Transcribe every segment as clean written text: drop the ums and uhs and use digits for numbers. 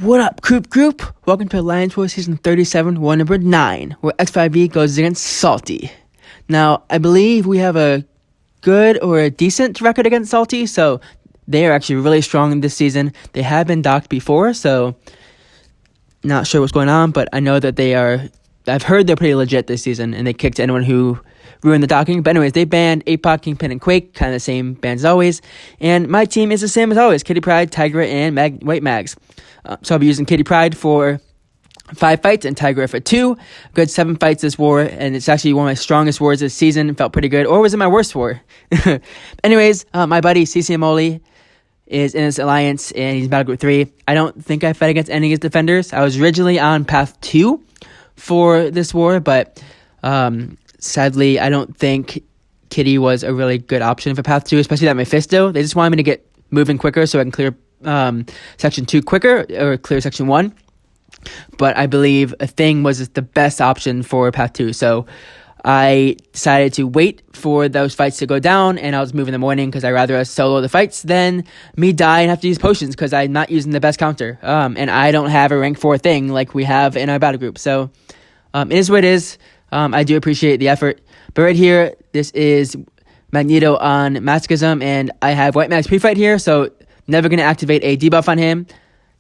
What up, group? Welcome to Alliance War Season 37, War number 9, where X5e goes against Salty. Now, I believe we have a good or a decent record against Salty, so they are actually really strong this season. They have been docked before, so not sure what's going on, but I know that I've heard they're pretty legit this season, and they kicked anyone who ruined the docking. But anyways, they banned Mcoc, Kingpin, and Quake, kind of the same bans as always. And my team is the same as always, Kitty Pryde, Tigra, and White Mags. So I'll be using Kitty Pryde for 5 fights and Tigra for 2. Good 7 fights this war, and it's actually one of my strongest wars this season. Felt pretty good, or was it my worst war? Anyways, my buddy CC Moli is in his alliance, and he's in Battle Group 3. I don't think I fight against any of his defenders. I was originally on Path 2 for this war, but sadly, I don't think Kitty was a really good option for Path 2, especially that Mephisto. They just wanted me to get moving quicker so I can clear Section 2 quicker, or clear Section 1. But I believe a thing was the best option for Path 2, so I decided to wait for those fights to go down, and I'll just move in the morning because I'd rather solo the fights than me die and have to use potions because I'm not using the best counter. And I don't have a rank 4 thing like we have in our battle group. So it is what it is. I do appreciate the effort. But right here, this is Magneto on masochism, and I have White Max pre-fight here, so never going to activate a debuff on him.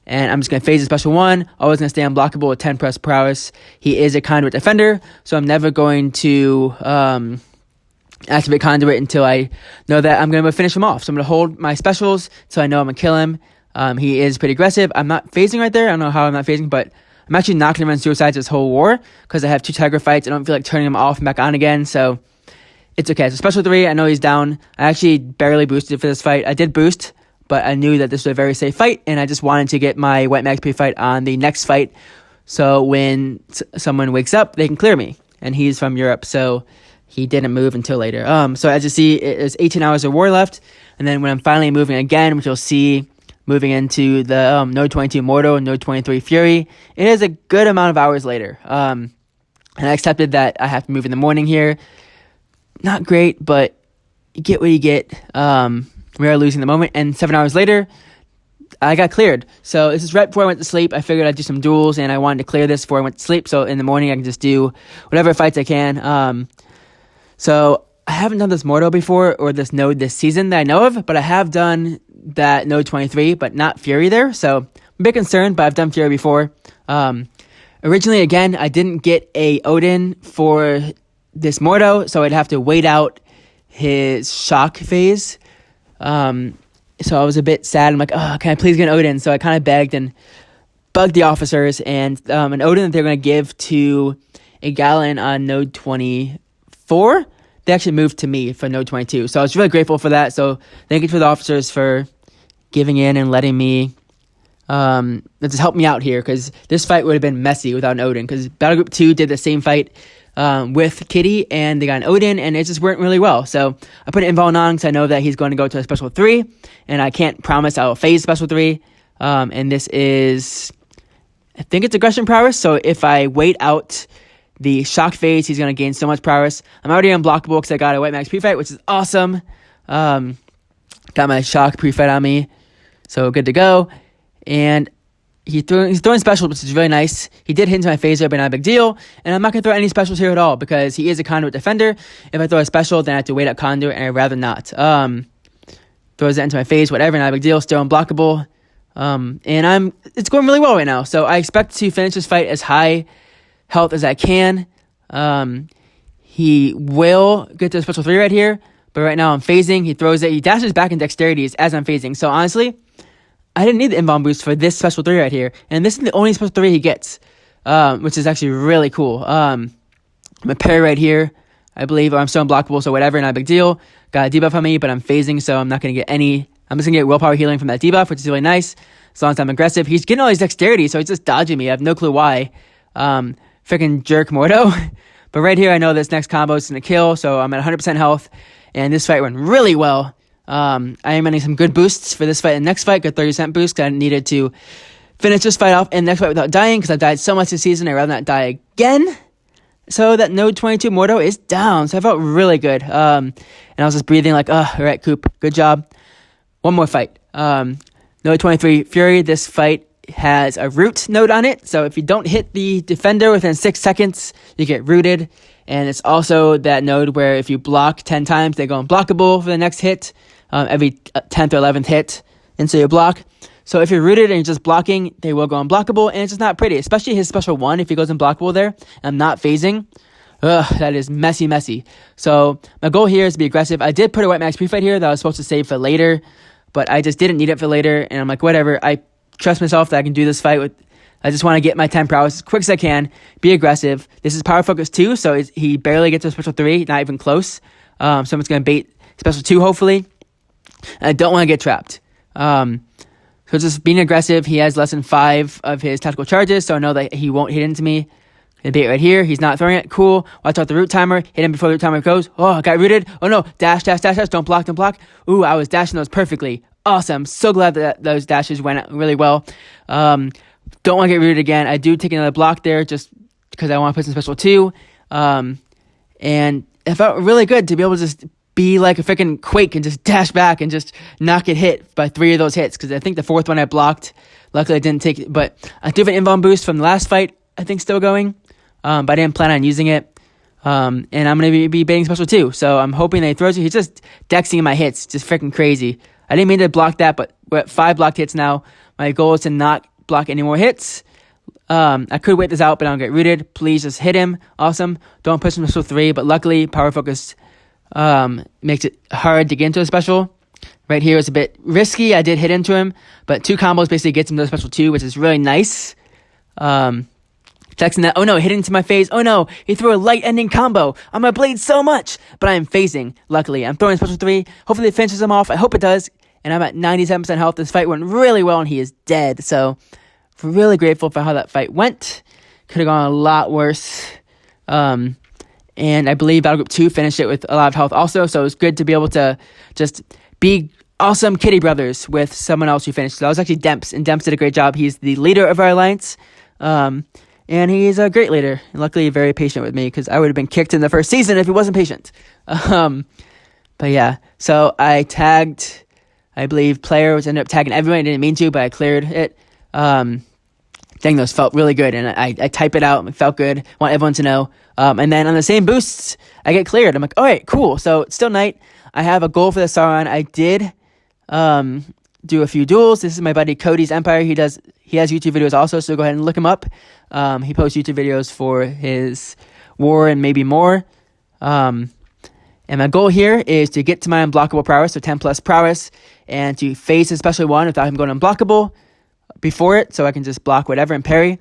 And I'm just going to phase a special 1. Always going to stay unblockable with 10 plus prowess. He is a Conduit defender, so I'm never going to activate Conduit until I know that I'm going to finish him off. So I'm going to hold my specials so I know I'm going to kill him. He is pretty aggressive. I'm not phasing right there. I don't know how I'm not phasing, but I'm actually not going to run suicides this whole war because I have 2 Tiger fights. I don't feel like turning him off and back on again, so it's okay. So special 3, I know he's down. I actually barely boosted for this fight. I did boost, but I knew that this was a very safe fight, and I just wanted to get my White Max pre-fight on the next fight, so when someone wakes up, they can clear me. And he's from Europe, so he didn't move until later. So as you see, it is 18 hours of war left, and then when I'm finally moving again, which you'll see moving into the Node 22 Mordo and Node 23 Fury, it is a good amount of hours later. And I accepted that I have to move in the morning here. Not great, but you get what you get. We are losing the moment, and 7 hours later, I got cleared. So this is right before I went to sleep. I figured I'd do some duels, and I wanted to clear this before I went to sleep, so in the morning I can just do whatever fights I can. So I haven't done this Mordo before, or this node this season that I know of, but I have done that Node 23, but not Fury there, so I'm a bit concerned, but I've done Fury before. Originally, again, I didn't get a Odin for this Mordo, so I'd have to wait out his shock phase. So I was a bit sad. I'm like, oh, can I please get an Odin? So I kind of begged and bugged the officers, and an Odin that they're going to give to a Gallon on Node 24, they actually moved to me for Node 22. So I was really grateful for that. So thank you to the officers for giving in and letting me just help me out here, because this fight would have been messy without an Odin, because Battle Group 2 did the same fight with Kitty, and they got an Odin, and it just worked really well. So I put invuln on because I know that he's going to go to a special 3, and I can't promise I'll phase special 3. And this is, I think it's aggression prowess, so if I wait out the shock phase, he's going to gain so much prowess. I'm already unblockable because I got a White Max pre-fight, which is awesome. Got my shock pre-fight on me, so good to go. And he's throwing specials, which is really nice. He did hit into my phaser, but not a big deal. And I'm not going to throw any specials here at all because he is a Conduit defender. If I throw a special, then I have to wait out Conduit, and I'd rather not. Throws that into my face, whatever, not a big deal. Still unblockable. And it's going really well right now. So I expect to finish this fight as high health as I can. He will get to a special 3 right here, but right now I'm phasing. He throws it. He dashes back in dexterities as I'm phasing. So honestly, I didn't need the invuln boost for this special 3 right here, and this is the only special 3 he gets, which is actually really cool. I'm a parry right here, I believe, or I'm still unblockable, so whatever, not a big deal. Got a debuff on me, but I'm phasing, so I'm not going to get any. I'm just going to get willpower healing from that debuff, which is really nice, as long as I'm aggressive. He's getting all his dexterity, so he's just dodging me. I have no clue why. Freaking jerk Mordo. But right here, I know this next combo is going to kill, so I'm at 100% health, and this fight went really well. I am running some good boosts for this fight and next fight. Good 30% boost because I needed to finish this fight off and next fight without dying because I've died so much this season. I'd rather not die again. So that Node 22 Mordo is down. So I felt really good. And I was just breathing like, all right, Coop, good job. One more fight. Node 23 Fury. This fight has a root node on it. So if you don't hit the defender within 6 seconds, you get rooted. And it's also that node where if you block 10 times, they go unblockable for the next hit, every 10th or 11th hit into your block. So if you're rooted and you're just blocking, they will go unblockable, and it's just not pretty, especially his special 1 if he goes unblockable there. And I'm not phasing. That is messy. So my goal here is to be aggressive. I did put a white max pre-fight here that I was supposed to save for later, but I just didn't need it for later, and I'm like, whatever. I trust myself that I can do this fight. I just want to get my 10 prowess as quick as I can, be aggressive. This is power focus 2, so he barely gets to a special 3, not even close. Someone's going to bait special 2, hopefully. And I don't want to get trapped. So just being aggressive. He has less than 5 of his tactical charges, so I know that he won't hit into me. The bait right here. He's not throwing it. Cool. Watch out the root timer. Hit him before the root timer goes. Oh, I got rooted. Oh no. Dash. Don't block. Ooh, I was dashing those perfectly. Awesome. So glad that those dashes went really well. Don't want to get rooted again. I do take another block there just because I want to put some special 2. And it felt really good to be able to just be like a freaking Quake and just dash back and just not get hit by 3 of those hits, because I think the 4th one I blocked. Luckily I didn't take it, but I do have an invuln boost from the last fight, I think, still going, but I didn't plan on using it, and I'm going to be baiting special 2, so I'm hoping that he throws you. He's just dexing my hits, just freaking crazy. I didn't mean to block that, but we're at 5 blocked hits now. My goal is to not block any more hits. I could wait this out, but I don't get rooted. Please just hit him. Awesome. Don't push him to special 3, but luckily power focus makes it hard to get into a special. Right here is a bit risky. I did hit into him, but 2 combos basically gets him to a special 2, which is really nice. Texting that, oh no, hit into my phase. Oh no, he threw a light ending combo. I'm gonna bleed so much, but I am phasing. Luckily, I'm throwing special 3. Hopefully it finishes him off. I hope it does. And I'm at 97% health. This fight went really well, and he is dead. So really grateful for how that fight went. Could have gone a lot worse. And I believe Battle Group 2 finished it with a lot of health also, so it was good to be able to just be awesome kitty brothers with someone else who finished. So that was actually Demps, and Demps did a great job. He's the leader of our alliance, and he's a great leader, and luckily very patient with me, because I would have been kicked in the first season if he wasn't patient. But yeah, so I tagged, I believe, player, which ended up tagging everyone. I didn't mean to, but I cleared it. Dang, those felt really good, and I type it out. It felt good. Want everyone to know. And then on the same boosts, I get cleared. I'm like, all right, cool. So it's still night. I have a goal for the Sauron. I did do a few duels. This is my buddy Cody's Empire. He has YouTube videos also, so go ahead and look him up. He posts YouTube videos for his War and maybe more. And my goal here is to get to my unblockable prowess, so 10 plus prowess, and to phase his special 1 without him going unblockable before it, so I can just block whatever and parry.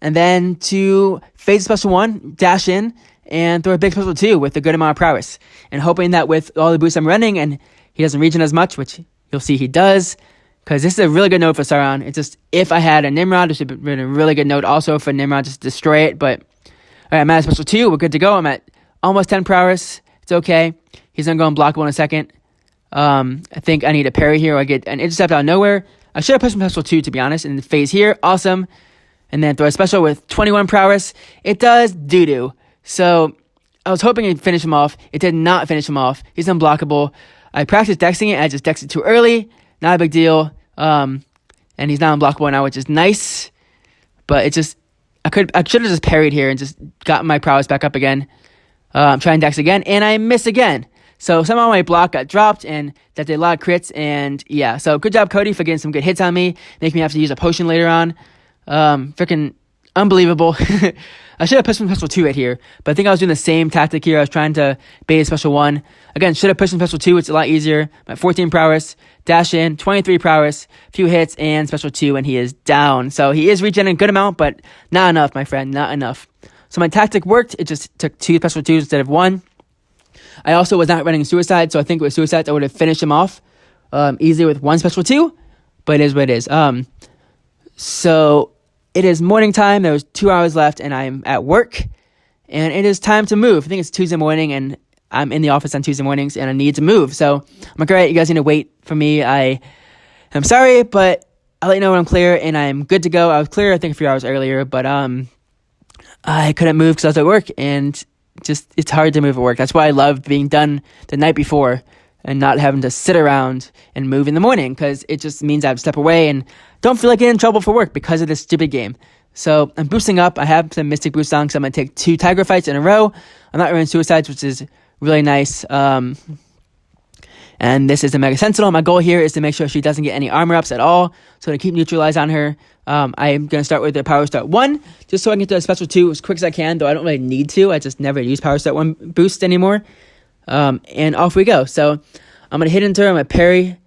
And then to phase special 1, dash in, and throw a big special 2 with a good amount of prowess. And hoping that with all the boosts I'm running, and he doesn't regen as much, which you'll see he does, because this is a really good node for Sauron. It's just, if I had a Nimrod, this would have been a really good node also for Nimrod, just to destroy it. But all right, I'm at a special 2. We're good to go. I'm at almost 10 prowess. It's okay. He's going to go unblockable in a second. I think I need a parry here, or I get an intercept out of nowhere. I should have pushed my special 2, to be honest, in the phase here. Awesome. And then throw a special with 21 prowess. It does doo-doo. So I was hoping it'd finish him off. It did not finish him off. He's unblockable. I practiced dexing it. I just dexed it too early. Not a big deal. And he's not unblockable now, which is nice. But it's just, I should have just parried here and just got my prowess back up again. I'm trying dex again, and I miss again. So somehow my block got dropped, and that did a lot of crits, and yeah. So good job, Cody, for getting some good hits on me. Making me have to use a potion later on. Freaking unbelievable. I should have pushed from special 2 right here, but I think I was doing the same tactic here. I was trying to bait a special 1. Again, should have pushed from special 2. It's a lot easier. My 14 prowess, dash in, 23 prowess, few hits, and special 2, and he is down. So he is regenerating a good amount, but not enough, my friend, not enough. So my tactic worked. It just took 2 special 2s instead of 1. I also was not running suicide, so I think with suicides I would have finished him off easily with 1 special 2, but it is what it is. So it is morning time. There's 2 hours left, and I'm at work, and it is time to move. I think it's Tuesday morning, and I'm in the office on Tuesday mornings, and I need to move. So I'm like, all right, you guys need to wait for me. I'm sorry, but I'll let you know when I'm clear, and I'm good to go. I was clear, I think, a few hours earlier, but I couldn't move because I was at work, and just, it's hard to move at work. That's why I love being done the night before. and not having to sit around and move in the morning, because it just means I have to step away and don't feel like getting in trouble for work because of this stupid game. So I'm boosting up. I have some Mystic boost on, so I'm going to take 2 Tigra fights in a row. I'm not running suicides, which is really nice. And this is the Omega Sentinel. My goal here is to make sure she doesn't get any armor ups at all. So to keep neutralize on her, I'm going to start with the Power Start 1, just so I can get to a Special 2 as quick as I can, though I don't really need to. I just never use Power Start 1 boost anymore. And off we go. So I'm going to hit into her. I'm going to parry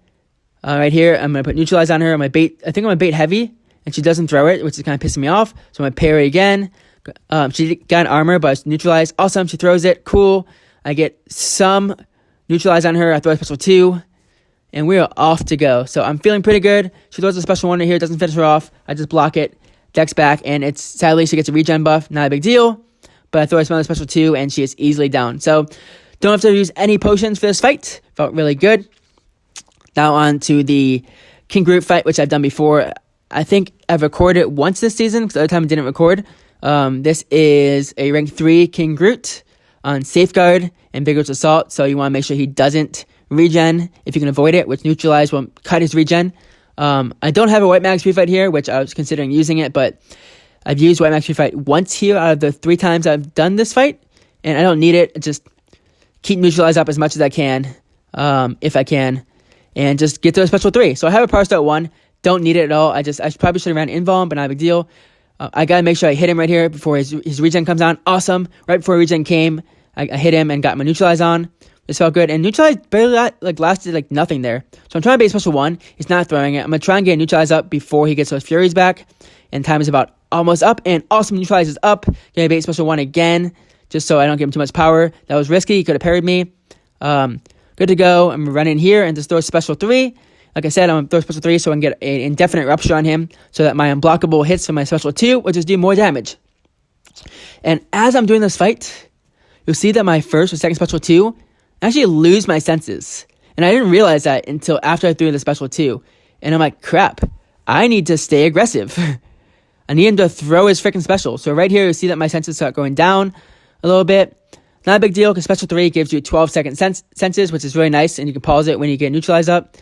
right here. I'm going to put neutralize on her. I'm going to bait. I think I'm going to bait heavy, and she doesn't throw it, which is kind of pissing me off. So I'm going to parry again. She got an armor, but it's neutralized. Awesome. She throws it. Cool. I get some neutralize on her. I throw a Special 2, and we are off to go. So I'm feeling pretty good. She throws a Special 1 right here. It doesn't finish her off. I just block it. Dex back, and it's sadly she gets a regen buff. Not a big deal, but I throw a Special 2, and she is easily down. So don't have to use any potions for this fight. Felt really good. Now on to the King Groot fight, which I've done before. I think I've recorded it once this season, because the other time I didn't record. This is a rank 3 King Groot on Safeguard and Vigorous Assault, so you want to make sure he doesn't regen if you can avoid it, which neutralize will cut his regen. I don't have a White Max pre-fight here, which I was considering using it, but I've used White Max pre-fight once here out of the 3 times I've done this fight, and I don't need it. Just keep neutralize up as much as I can, if I can, and just get to a Special 3. So I have a Power Start 1, don't need it at all. I probably should have ran invuln, but not a big deal. I gotta make sure I hit him right here before his regen comes on. Awesome. Right before regen came, I hit him and got my neutralize on. This felt good. And neutralize barely lasted nothing there. So I'm trying to bait Special 1. He's not throwing it. I'm gonna try and get neutralize up before he gets those furies back. And time is about almost up. And awesome, neutralize is up. Gonna bait Special 1 again, just so I don't give him too much power. That was risky. He could have parried me. Good to go. I'm running here and just throw Special 3. Like I said, I'm going to throw Special 3 so I can get an indefinite rupture on him, so that my unblockable hits from my Special 2, which is do more damage. And as I'm doing this fight, you'll see that my first or second Special 2 actually lose my senses. And I didn't realize that until after I threw the Special 2. And I'm like, crap, I need to stay aggressive. I need him to throw his freaking special. So right here, you see that my senses start going down a little bit. Not a big deal, because Special 3 gives you 12-second senses, which is really nice, and you can pause it when you get neutralized up.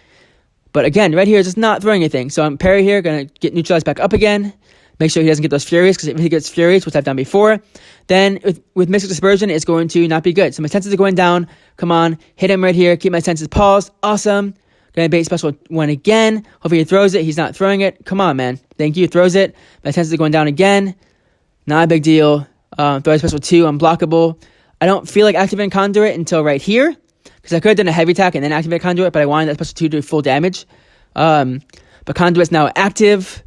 But again, right here, just not throwing anything. So I'm parry here, going to get neutralized back up again. Make sure he doesn't get those furies, because if he gets furies, which I've done before, then with Mystic Dispersion, it's going to not be good. So my senses are going down. Come on, hit him right here. Keep my senses paused. Awesome. Going to bait Special 1 again. Hopefully he throws it. He's not throwing it. Come on, man. Thank you. Throws it. My senses are going down again. Not a big deal. Throw a Special 2. Unblockable. I don't feel like activating Conduit until right here, because I could have done a heavy attack and then activate Conduit, but I wanted that Special 2 to do full damage. But Conduit's now active,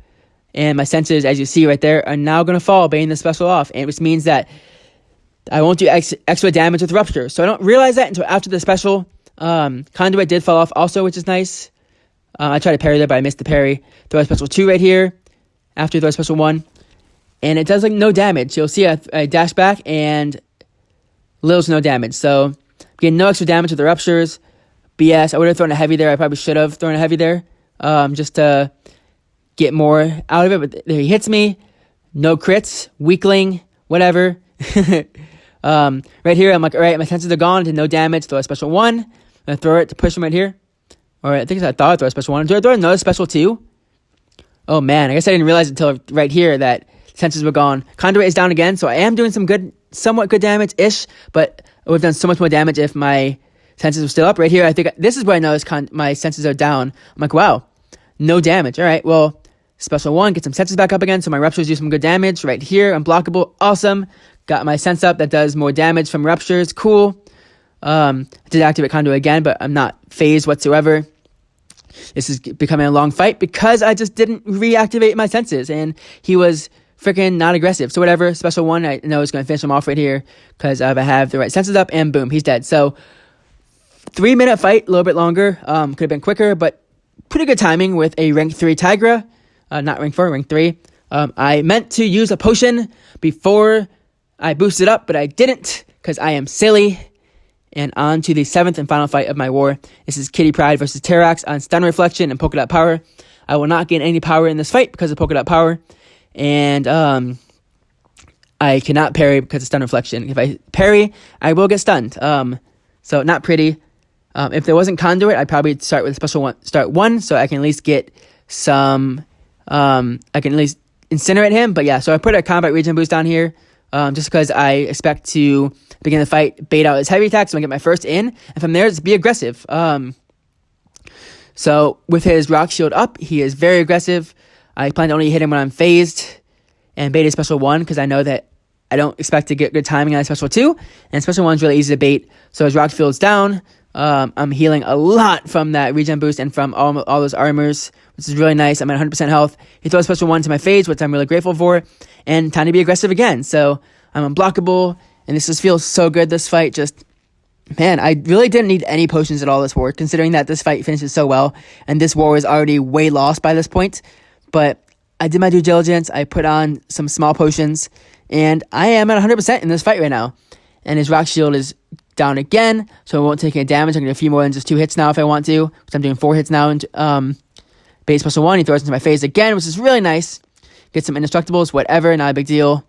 and my senses, as you see right there, are now going to fall, baiting the special off, and which means that I won't do extra damage with Rupture. So I don't realize that until after the special. Conduit did fall off also, which is nice. I tried to parry there, but I missed the parry. Throw a Special 2 right here, after you throw a Special 1, and it does no damage. You'll see I dash back, and little to no damage. So getting no extra damage with the Ruptures. BS. I would have thrown a heavy there. I probably should have thrown a heavy there, just to get more out of it. But there he hits me. No crits. Weakling. Whatever. Right here, I'm like, all right, my senses are gone. Did no damage. Throw a Special 1. I'm going to throw it to push him right here. Or I think I thought I'd throw a Special 1. Do I throw another Special 2? Oh, man. I guess I didn't realize until right here that senses were gone. Conduit is down again, so I am doing some somewhat good damage-ish, but I would have done so much more damage if my senses were still up. Right here, I think this is where I noticed my senses are down. I'm like, wow, no damage. All right, well, Special 1, get some senses back up again, so my Ruptures do some good damage. Right here, unblockable, awesome. Got my sense up that does more damage from Ruptures, cool. I did activate Conduit again, but I'm not phased whatsoever. This is becoming a long fight because I just didn't reactivate my senses, and he was freaking not aggressive. So whatever, Special 1, I know is going to finish him off right here because I have the right senses up, and boom, he's dead. So 3-minute fight, a little bit longer. Could have been quicker, but pretty good timing with a rank 3 Tigra. Not rank 4, rank 3. I meant to use a potion before I boosted up, but I didn't because I am silly. And on to the 7th and final fight of my war. This is Kitty Pryde versus Terrax on Stun Reflection and Polkadot Power. I will not gain any power in this fight because of Polkadot Power. And I cannot parry because of Stun Reflection. If I parry, I will get stunned. So not pretty. If there wasn't Conduit, I'd probably start with start 1, so I can at least get some, I can at least incinerate him. But yeah, so I put a combat regen boost down here, just because I expect to begin the fight, bait out his heavy attacks, so I get my first in, and from there, just be aggressive. So with his rock shield up, he is very aggressive. I plan to only hit him when I'm phased, and bait his special 1, because I know that I don't expect to get good timing on special 2, and special 1 is really easy to bait. So his rock field's down. I'm healing a lot from that regen boost and from all those armors, which is really nice. I'm at 100% health. He throws special 1 to my phase, which I'm really grateful for, and time to be aggressive again. So I'm unblockable, and this just feels so good, this fight. Just, man, I really didn't need any potions at all this war, considering that this fight finishes so well, and this war is already way lost by this point. But I did my due diligence. I put on some small potions, and I am at 100% in this fight right now. And his rock shield is down again, so I won't take any damage. I'm going to do a few more than just 2 hits now if I want to, because I'm doing 4 hits now. And bait special 1, he throws into my face again, which is really nice. Get some indestructibles, whatever, not a big deal.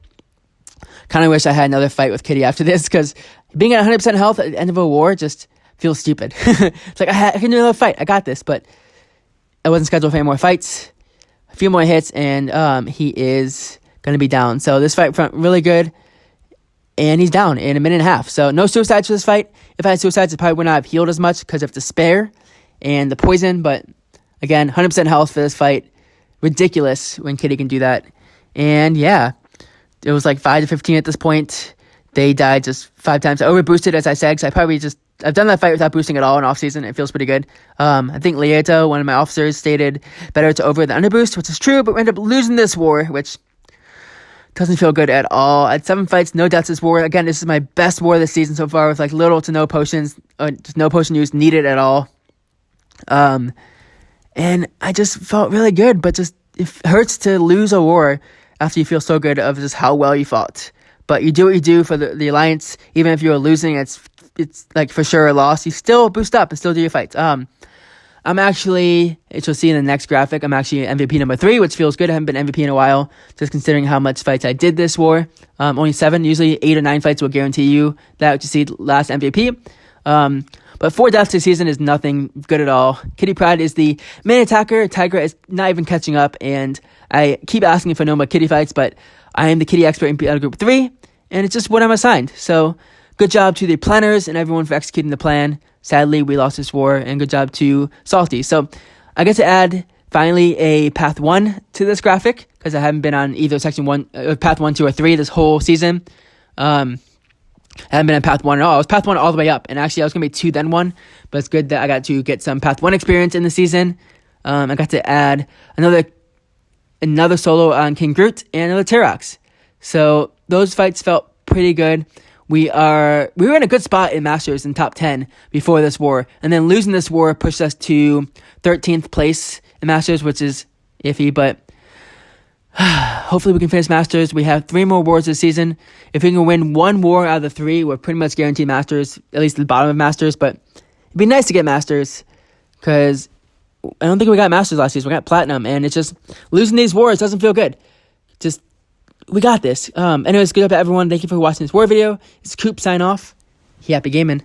Kind of wish I had another fight with Kitty after this, because being at 100% health at the end of a war just feels stupid. It's like, I can do another fight, I got this, but I wasn't scheduled for any more fights. A few more hits, and he is going to be down. So this fight front, really good. And he's down in a minute and a half. So no suicides for this fight. If I had suicides, I probably would not have healed as much because of despair and the poison. But again, 100% health for this fight. Ridiculous when Kitty can do that. And yeah, it was like 5 to 15 at this point. They died just 5 times. I overboosted, as I said, because I've done that fight without boosting at all in off-season. It feels pretty good. I think Lieto, one of my officers, stated better to over than underboost, which is true, but we ended up losing this war, which doesn't feel good at all. At 7 fights, no deaths this war. Again, this is my best war this season so far, with like little to no potions, just no potion use needed at all. And I just felt really good, but just it hurts to lose a war after you feel so good of just how well you fought. But you do what you do for the Alliance. Even if you were losing, it's like for sure a loss. You still boost up and still do your fights. I'm actually, as you'll see in the next graphic, I'm actually MVP number 3, which feels good. I haven't been MVP in a while, just considering how much fights I did this war. Only 7, usually 8 or 9 fights will guarantee you that, which you see last MVP. But 4 deaths this season is nothing good at all. Kitty Pride is the main attacker. Tigra is not even catching up, and I keep asking for no more Kitty fights, but I am the Kitty expert in Group 3, and it's just what I'm assigned. So good job to the planners and everyone for executing the plan. Sadly, we lost this war, and good job to Salty. So I get to add, finally, a Path 1 to this graphic, because I haven't been on either Section 1, Path 1, 2, or 3 this whole season. I haven't been on Path 1 at all. I was Path 1 all the way up, and actually I was going to be 2 then 1, but it's good that I got to get some Path 1 experience in the season. I got to add another solo on King Groot and another Terrax. So those fights felt pretty good. We were in a good spot in Masters in top 10 before this war, and then losing this war pushed us to 13th place in Masters, which is iffy, but hopefully we can finish Masters. We have 3 more wars this season. If we can win 1 war out of the 3, we're pretty much guaranteed Masters, at least the bottom of Masters, but it'd be nice to get Masters, because I don't think we got Masters last season. We got Platinum, and it's just losing these wars doesn't feel good. Just, we got this. Anyways, good job to everyone. Thank you for watching this war video. It's Coop sign off. Happy gaming.